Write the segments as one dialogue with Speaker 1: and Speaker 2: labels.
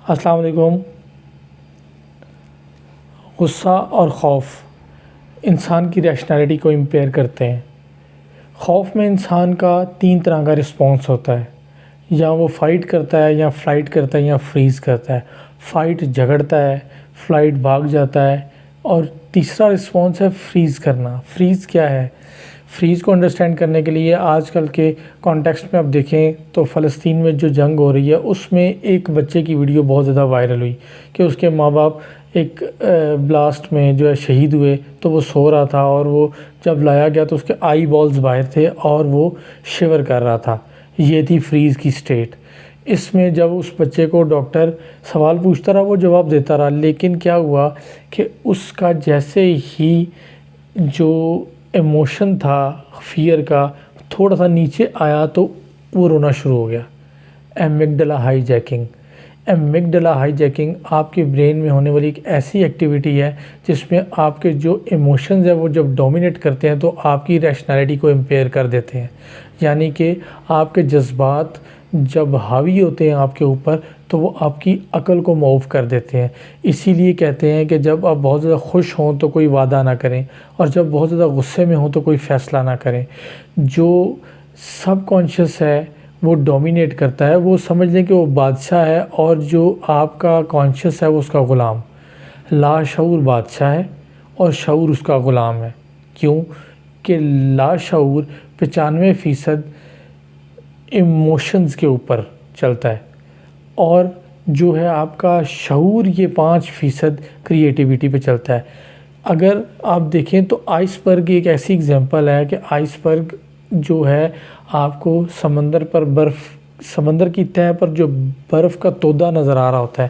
Speaker 1: السلام علیکم۔ غصہ اور خوف انسان کی ریشنالٹی کو امپیئر کرتے ہیں۔ خوف میں انسان کا 3 طرح کا رسپانس ہوتا ہے، یا وہ فائٹ کرتا ہے، یا فلائٹ کرتا ہے، یا فریز کرتا ہے۔ فائٹ جھگڑتا ہے، فلائٹ بھاگ جاتا ہے، اور تیسرا رسپانس ہے فریز کرنا۔ فریز کیا ہے؟ فریز کو انڈرسٹینڈ کرنے کے لیے آج کل کے کانٹیکسٹ میں اب دیکھیں تو فلسطین میں جو جنگ ہو رہی ہے اس میں ایک بچے کی ویڈیو بہت زیادہ وائرل ہوئی کہ اس کے ماں باپ ایک بلاسٹ میں جو ہے شہید ہوئے، تو وہ سو رہا تھا، اور وہ جب لایا گیا تو اس کے آئی بالز باہر تھے اور وہ شیور کر رہا تھا۔ یہ تھی فریز کی سٹیٹ۔ اس میں جب اس بچے کو ڈاکٹر سوال پوچھتا رہا وہ جواب دیتا رہا، لیکن کیا ہوا کہ اس کا جیسے ہی جو ایموشن تھا فیئر کا تھوڑا سا نیچے آیا تو وہ رونا شروع ہو گیا۔ ایمگڈلا ہائی جیکنگ۔ ایمگڈلا ہائی جیکنگ آپ کے برین میں ہونے والی ایک ایسی ایکٹیویٹی ہے جس میں آپ کے جو ایموشنز ہیں وہ جب ڈومینیٹ کرتے ہیں تو آپ کی ریشنالٹی کو امپیئر کر دیتے ہیں، یعنی کہ آپ کے جذبات جب حاوی ہوتے ہیں آپ کے اوپر تو وہ آپ کی عقل کو موو کر دیتے ہیں۔ اسی لیے کہتے ہیں کہ جب آپ بہت زیادہ خوش ہوں تو کوئی وعدہ نہ کریں، اور جب بہت زیادہ غصے میں ہوں تو کوئی فیصلہ نہ کریں۔ جو سب کانشیس ہے وہ ڈومینیٹ کرتا ہے، وہ سمجھ لیں کہ وہ بادشاہ ہے، اور جو آپ کا کانشیس ہے وہ اس کا غلام۔ لاشعور بادشاہ ہے اور شعور اس کا غلام ہے۔ کیوں کہ لاشعور 95% ایموشنز کے اوپر چلتا ہے، اور جو ہے آپ کا شعور یہ 5% کریٹیویٹی پہ چلتا ہے۔ اگر آپ دیکھیں تو آئس برگ ایک ایسی اگزامپل ہے کہ آئس برگ جو ہے آپ کو سمندر کی تہہ پر جو برف کا تودہ نظر آ رہا ہوتا ہے،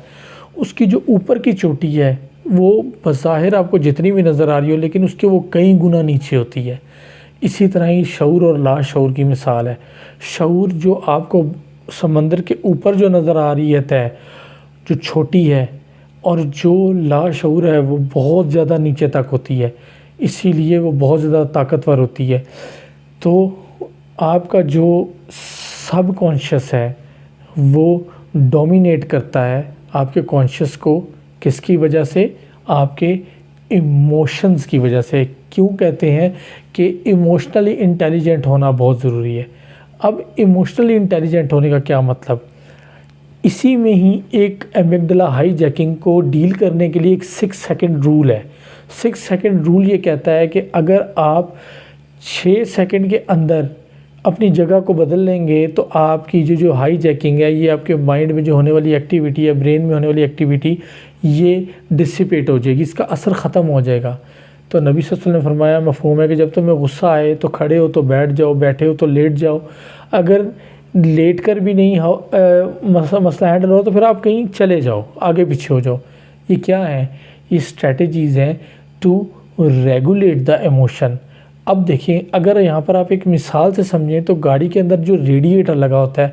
Speaker 1: اس کی جو اوپر کی چوٹی ہے وہ بظاہر آپ کو جتنی بھی نظر آ رہی ہو لیکن اس کے وہ کئی گنا نیچے ہوتی ہے۔ اسی طرح ہی شعور اور لاشعور کی مثال ہے۔ شعور جو آپ کو سمندر کے اوپر جو نظر آ رہی ہے تہہ جو چھوٹی ہے، اور جو لاشعور ہے وہ بہت زیادہ نیچے تک ہوتی ہے، اسی لیے وہ بہت زیادہ طاقتور ہوتی ہے۔ تو آپ کا جو سب کانشیس ہے وہ ڈومینیٹ کرتا ہے آپ کے کانشیس کو، کس کی وجہ سے؟ آپ کے ایموشنز کی وجہ سے۔ کیوں کہتے ہیں کہ ایموشنلی انٹیلیجنٹ ہونا بہت ضروری ہے؟ اب ایموشنلی انٹیلیجنٹ ہونے کا کیا مطلب؟ اسی میں ہی ایک ایمگڈلا ہائی جیکنگ کو ڈیل کرنے کے لیے ایک 6 سیکنڈ رول ہے۔ 6 سیکنڈ رول یہ کہتا ہے کہ اگر آپ 6 سیکنڈ کے اندر اپنی جگہ کو بدل لیں گے تو آپ کی جو ہائی جیکنگ ہے، یہ آپ کے مائنڈ میں جو ہونے والی ایکٹیویٹی ہے، برین میں ہونے والی ایکٹیویٹی، یہ ڈسیپیٹ ہو جائے گی، اس کا اثر ختم ہو جائے گا۔ تو نبی صلی اللہ علیہ وسلم نے فرمایا، مفہوم ہے کہ جب تمہیں غصہ آئے تو کھڑے ہو تو بیٹھ جاؤ، بیٹھے ہو تو لیٹ جاؤ۔ اگر لیٹ کر بھی نہیں مسئلہ ہینڈل ہو تو پھر آپ کہیں چلے جاؤ، آگے پیچھے ہو جاؤ۔ یہ کیا ہیں؟ یہ اسٹریٹجیز ہیں ٹو ریگولیٹ دا ایموشن۔ اب دیکھیں، اگر یہاں پر آپ ایک مثال سے سمجھیں تو گاڑی کے اندر جو ریڈیٹر لگا ہوتا ہے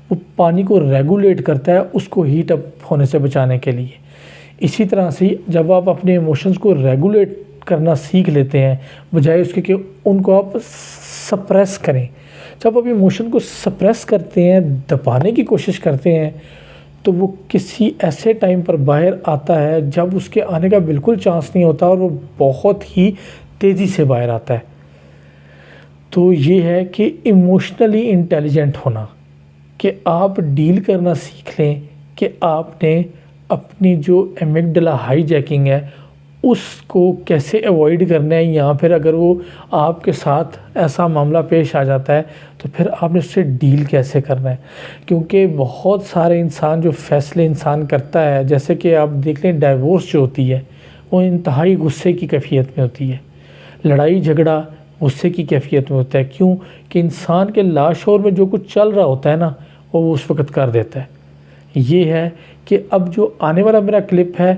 Speaker 1: وہ پانی کو ریگولیٹ کرتا ہے اس کو ہیٹ اپ ہونے سے بچانے کے لیے۔ اسی طرح سے جب آپ اپنے ایموشنز کو ریگولیٹ کرنا سیکھ لیتے ہیں بجائے اس کے کہ ان کو آپ سپریس کریں، جب آپ ایموشن کو سپریس کرتے ہیں، دبانے کی کوشش کرتے ہیں، تو وہ کسی ایسے ٹائم پر باہر آتا ہے جب اس کے آنے کا بالکل چانس نہیں ہوتا، اور وہ بہت ہی تیزی سے باہر آتا ہے۔ تو یہ ہے کہ ایموشنلی انٹیلیجنٹ ہونا، کہ آپ ڈیل کرنا سیکھ لیں کہ آپ نے اپنی جو ایمگڈلا ہائی جیکنگ ہے اس کو کیسے ایوائڈ کرنا ہے، یا پھر اگر وہ آپ کے ساتھ ایسا معاملہ پیش آ جاتا ہے تو پھر آپ نے اس سے ڈیل کیسے کرنا ہے۔ کیونکہ بہت سارے انسان جو فیصلے انسان کرتا ہے، جیسے کہ آپ دیکھ لیں ڈائیورس جو ہوتی ہے وہ انتہائی غصے کی کیفیت میں ہوتی ہے، لڑائی جھگڑا غصے کی کیفیت میں ہوتا ہے۔ کیوں کہ انسان کے لاشعور میں جو کچھ چل رہا ہوتا ہے نا وہ اس وقت کر دیتا ہے۔ یہ ہے کہ اب جو آنے والا میرا کلپ ہے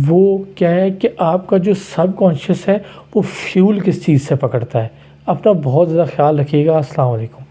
Speaker 1: وہ کیا ہے کہ آپ کا جو سب کانشیس ہے وہ فیول کس چیز سے پکڑتا ہے۔ اپنا بہت زیادہ خیال رکھیے گا۔ السلام علیکم۔